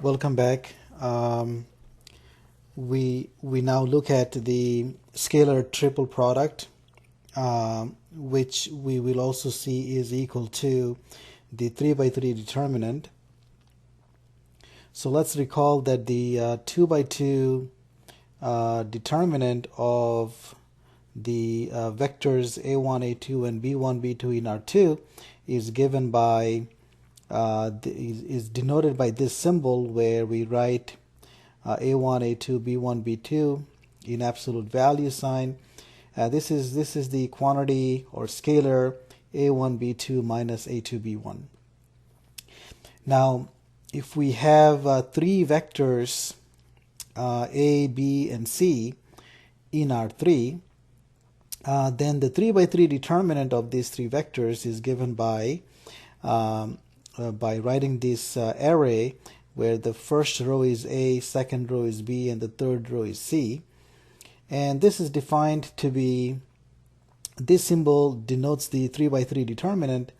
Welcome back. We now look at the scalar triple product, which we will also see is equal to the 3 by 3 determinant. So let's recall that the 2 by 2 determinant of the vectors a1, a2, and b1, b2 in R2 is given by is denoted by this symbol where we write a1, a2, b1, b2 in absolute value sign. This is the quantity or scalar a1, b2 minus a2, b1. Now, if we have three vectors a, b, and c in R3, then the 3 by 3 determinant of these three vectors is given by writing this array where the first row is A, second row is B, and the third row is C. And this is defined to be, this symbol denotes the 3 by 3 determinant,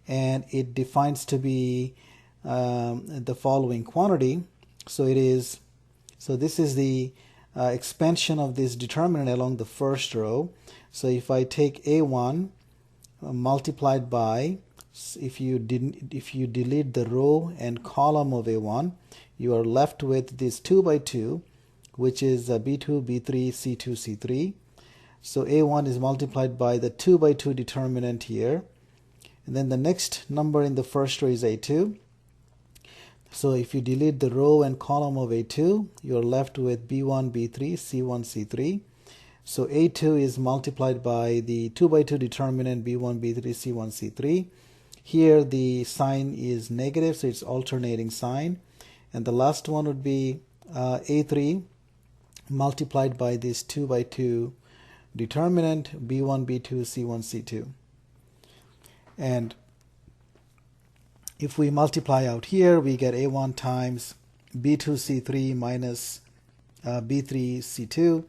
and it defines to be the following quantity. So this is the expansion of this determinant along the first row. So if I take A1 multiplied by, if you delete the row and column of A1, you are left with this 2 by 2, which is B2, B3, C2, C3. So A1 is multiplied by the 2 by 2 determinant here. And then the next number in the first row is A2. So if you delete the row and column of A2, you're left with B1, B3, C1, C3. So A2 is multiplied by the 2 by 2 determinant B1, B3, C1, C3. Here the sign is negative, so it's alternating sign. And the last one would be A3 multiplied by this 2 by 2 determinant B1, B2, C1, C2. And if we multiply out here, we get A1 times B2, C3 minus B3, C2.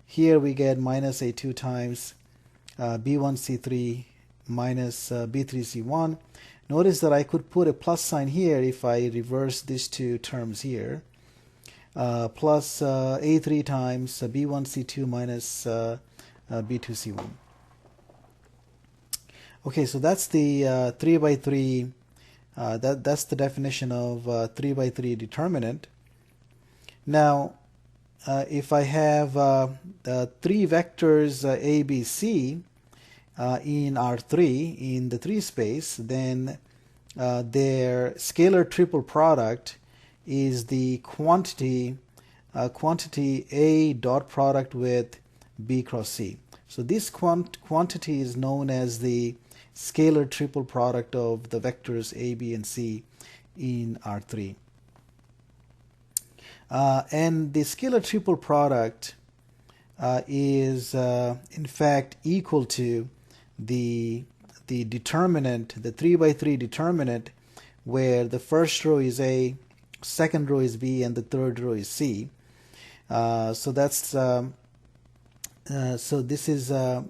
Here we get minus A2 times B1, C3 minus B3, C1. Notice that I could put a plus sign here if I reverse these two terms here. Plus A3 times B1, C2 minus B2, C1. Okay, so that's the 3 by 3, that's the definition of 3 by 3 determinant. Now, if I have three vectors A, B, C in R3 in the 3 space, then their scalar triple product is the quantity A dot product with B cross C. So this quantity is known as the scalar triple product of the vectors A, B, and C in R3. And the scalar triple product is in fact equal to the determinant, the 3 by 3 determinant, where the first row is A, second row is B, and the third row is C. So that's so this is a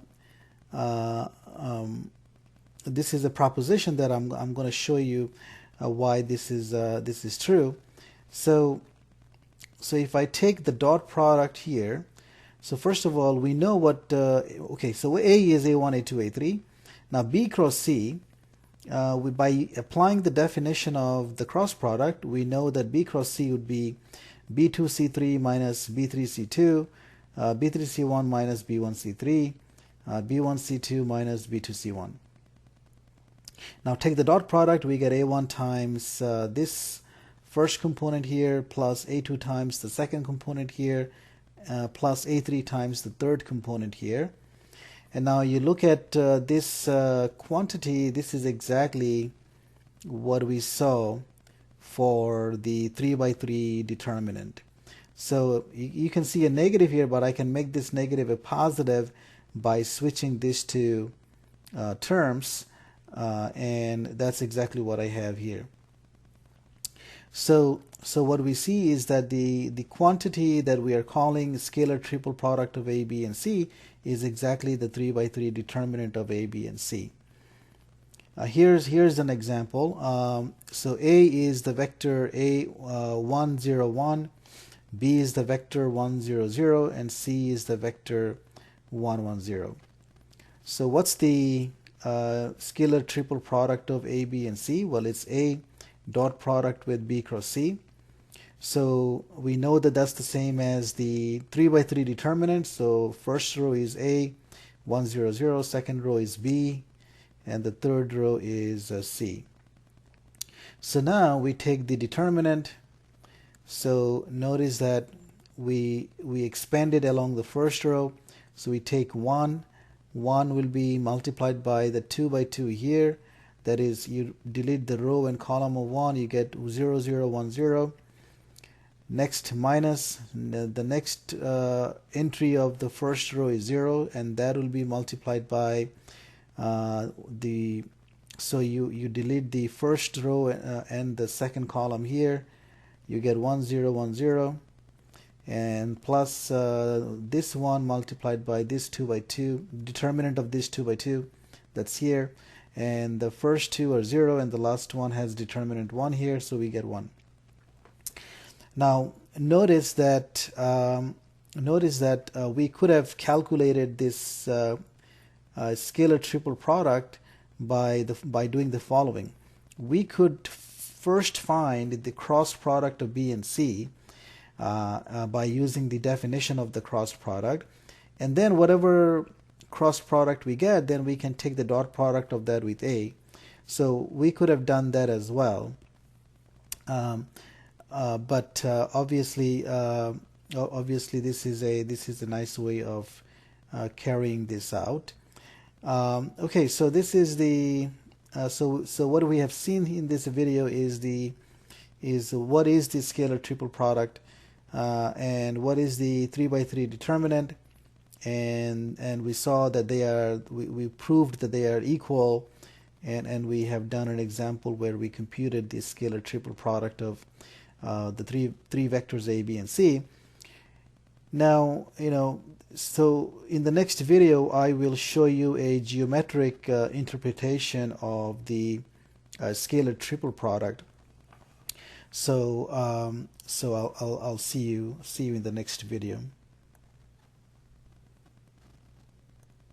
proposition that I'm going to show you why this is true. So if I take the dot product here, so first of all, we know what, okay, so A is A1, A2, A3. Now B cross C, by applying the definition of the cross product, we know that B cross C would be B2, C3 minus B3, C2, B3, C1 minus B1, C3, B1, C2 minus B2, C1. Now take the dot product, we get A1 times this first component here plus A2 times the second component here plus A3 times the third component here. And now you look at this quantity, this is exactly what we saw for the 3 by 3 determinant. So you can see a negative here, but I can make this negative a positive by switching these two terms, and that's exactly what I have here. So what we see is that the quantity that we are calling scalar triple product of A, B, and C is exactly the 3 by 3 determinant of A, B, and C. Here's an example. So A is the vector A1, 0, 1, B is the vector 1, 0, 0, and C is the vector 1, 1, 0. So what's the scalar triple product of A, B, and C? Well, it's A dot product with B cross C. So we know that that's the same as the 3 by 3 determinant. So first row is A, 1, 0, 0. Second row is B, and the third row is C. So now we take the determinant. So notice that we expanded along the first row. So we take 1. 1 will be multiplied by the 2 by 2 here. That is, you delete the row and column of 1, you get 0, 0, 1, 0. Next minus the next entry of the first row is 0, and that will be multiplied by so you delete the first row and the second column here. You get 1, 0, 1, 0, and plus this one multiplied by this 2 by 2, determinant of this 2 by 2, that's here, and the first two are 0 and the last one has determinant 1 here, so we get 1. Now notice that we could have calculated this scalar triple product by doing the following. We could first find the cross product of B and C by using the definition of the cross product, and then whatever cross product we get, then we can take the dot product of that with A. So we could have done that as well. But obviously this is a nice way of carrying this out. Okay, so this is the so what we have seen in this video is what is the scalar triple product, and what is the 3 by 3 determinant, and we saw that we proved that they are equal, and we have done an example where we computed the scalar triple product of the three vectors A, B, and C. Now, so in the next video I will show you a geometric interpretation of the scalar triple product. So I'll see you in the next video.